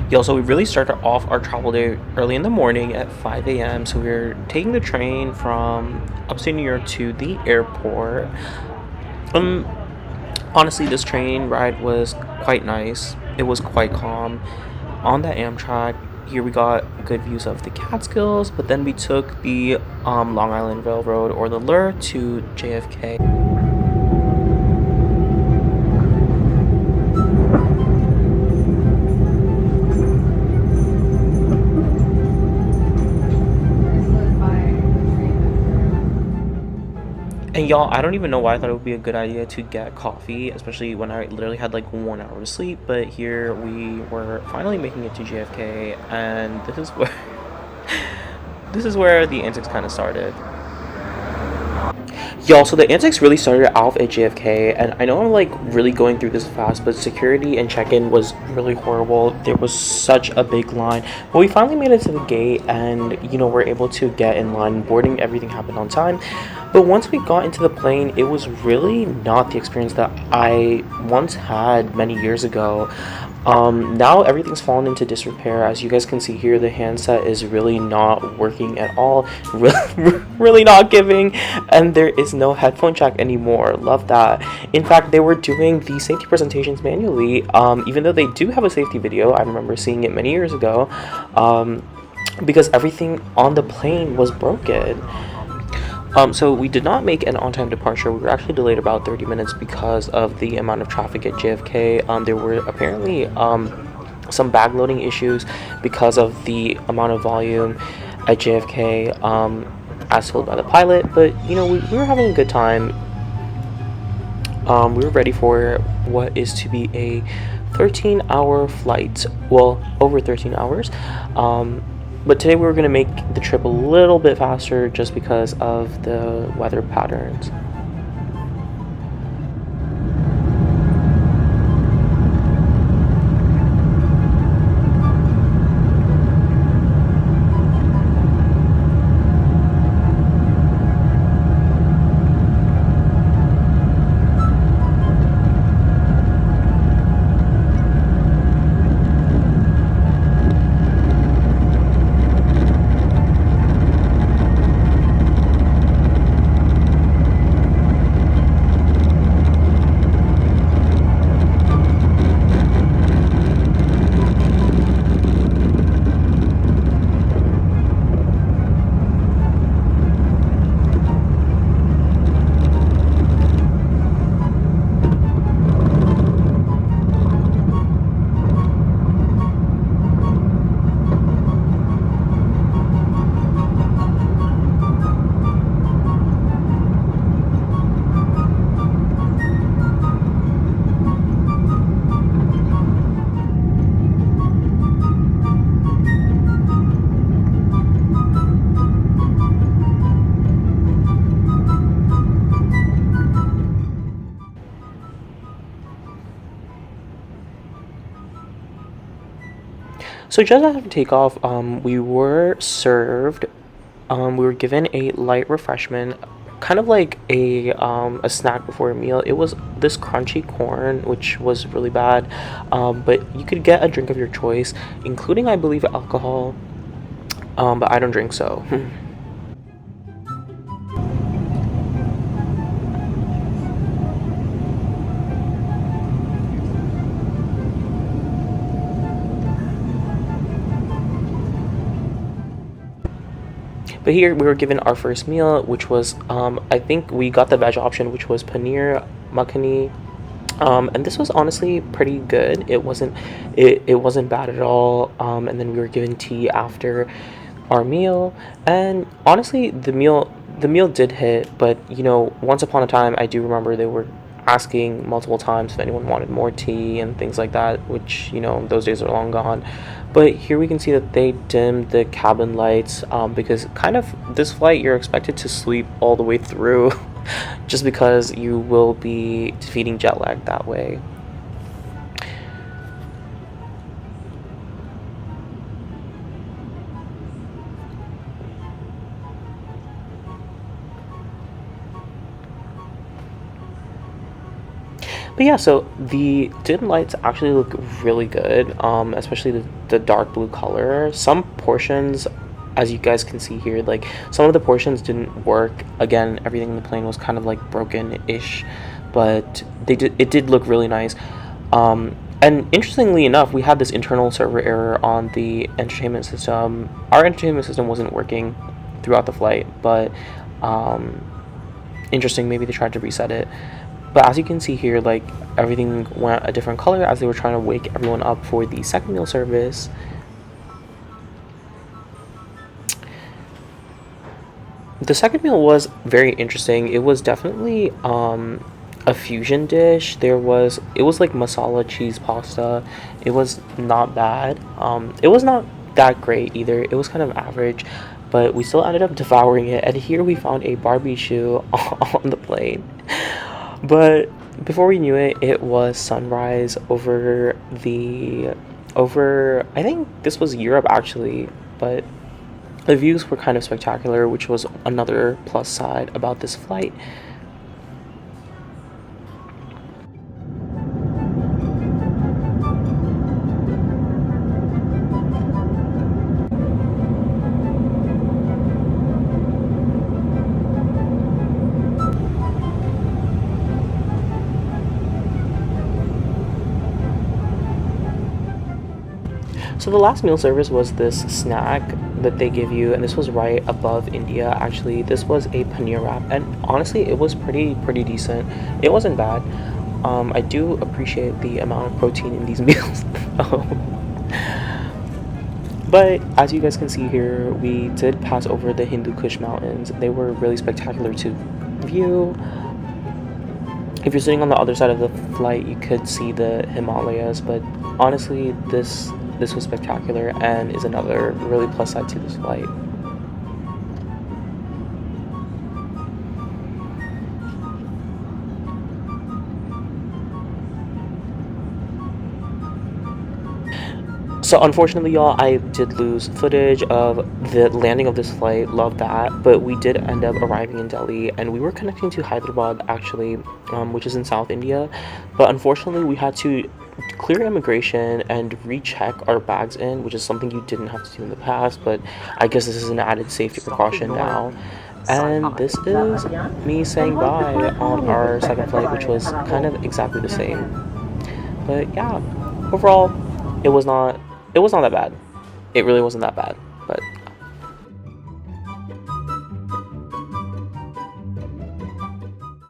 Yo, so we really started off our travel day early in the morning at 5 a.m. So we were taking the train from upstate New York to the airport. Um, Honestly, this train ride was quite nice. It was quite calm. On that Amtrak, here we got good views of the Catskills, but then we took the Long Island Railroad or the Lure to JFK. And y'all, I don't even know why I thought it would be a good idea to get coffee, especially when I literally had like 1 hour to sleep. But here we were finally making it to JFK, and this is where this is where the antics kind of started. Y'all, so the antics really started off at JFK, and I know I'm like really going through this fast, but security and check-in was really horrible. There was such a big line, but we finally made it to the gate, and we're able to get in line. Boarding, everything happened on time. But once we got into the plane, it was really not the experience that I once had many years ago. Now everything's fallen into disrepair. As you guys can see here, the handset is really not working at all. Really not giving, and there is no headphone jack anymore. Love that. In fact, they were doing the safety presentations manually. Even though they do have a safety video, I remember seeing it many years ago. Because everything on the plane was broken. So we did not make an on-time departure. We were actually delayed about 30 minutes because of the amount of traffic at JFK. There were apparently some backloading issues because of the amount of volume at JFK, as told by the pilot. But we were having a good time. We were ready for what is to be a 13-hour flight. Well, over 13 hours. But today we were going to make the trip a little bit faster just because of the weather patterns. So just after takeoff, we were served. We were given a light refreshment, kind of like a snack before a meal. It was this crunchy corn, which was really bad, but you could get a drink of your choice, including, I believe, alcohol. But I don't drink, so. But here we were given our first meal, which was, I think we got the veg option, which was paneer makhani. And this was honestly pretty good. It wasn't bad at all. And then we were given tea after our meal. And honestly, the meal did hit. But once upon a time, I do remember they were asking multiple times if anyone wanted more tea and things like that, which those days are long gone. But here we can see that they dimmed the cabin lights, because kind of this flight you're expected to sleep all the way through just because you will be defeating jet lag that way. But yeah, so the dim lights actually look really good, especially the dark blue color. Some portions, as you guys can see here, like some of the portions didn't work. Again, everything in the plane was kind of like broken-ish, but it did look really nice. And interestingly enough, we had this internal server error on the entertainment system. Our entertainment system wasn't working throughout the flight, but um, interesting, maybe they tried to reset it. But as you can see here, like everything went a different color as they were trying to wake everyone up for the second meal service. The second meal was very interesting. It was definitely a fusion dish. It was like masala cheese pasta. It was not bad. It was not that great either. It was kind of average, but we still ended up devouring it. And here we found a Barbie shoe on the plane. But before we knew it, it was sunrise over I think this was Europe actually, but the views were kind of spectacular, which was another plus side about this flight. So the last meal service was this snack that they give you, and this was right above India. Actually, this was a paneer wrap, and honestly, it was pretty decent. It wasn't bad. I do appreciate the amount of protein in these meals. But as you guys can see here, we did pass over the Hindu Kush Mountains. They were really spectacular to view. If you're sitting on the other side of the flight, you could see the Himalayas, but honestly, this was spectacular and is another really plus side to this flight. So unfortunately, y'all, I did lose footage of the landing of this flight. Love that, but we did end up arriving in Delhi, and we were connecting to Hyderabad actually, which is in South India. But unfortunately, we had to clear immigration and recheck our bags in, which is something you didn't have to do in the past. But I guess this is an added safety precaution now. And this is me saying bye on our second flight, which was kind of exactly the same. But yeah, overall, it was not it was not that bad. It really wasn't that bad.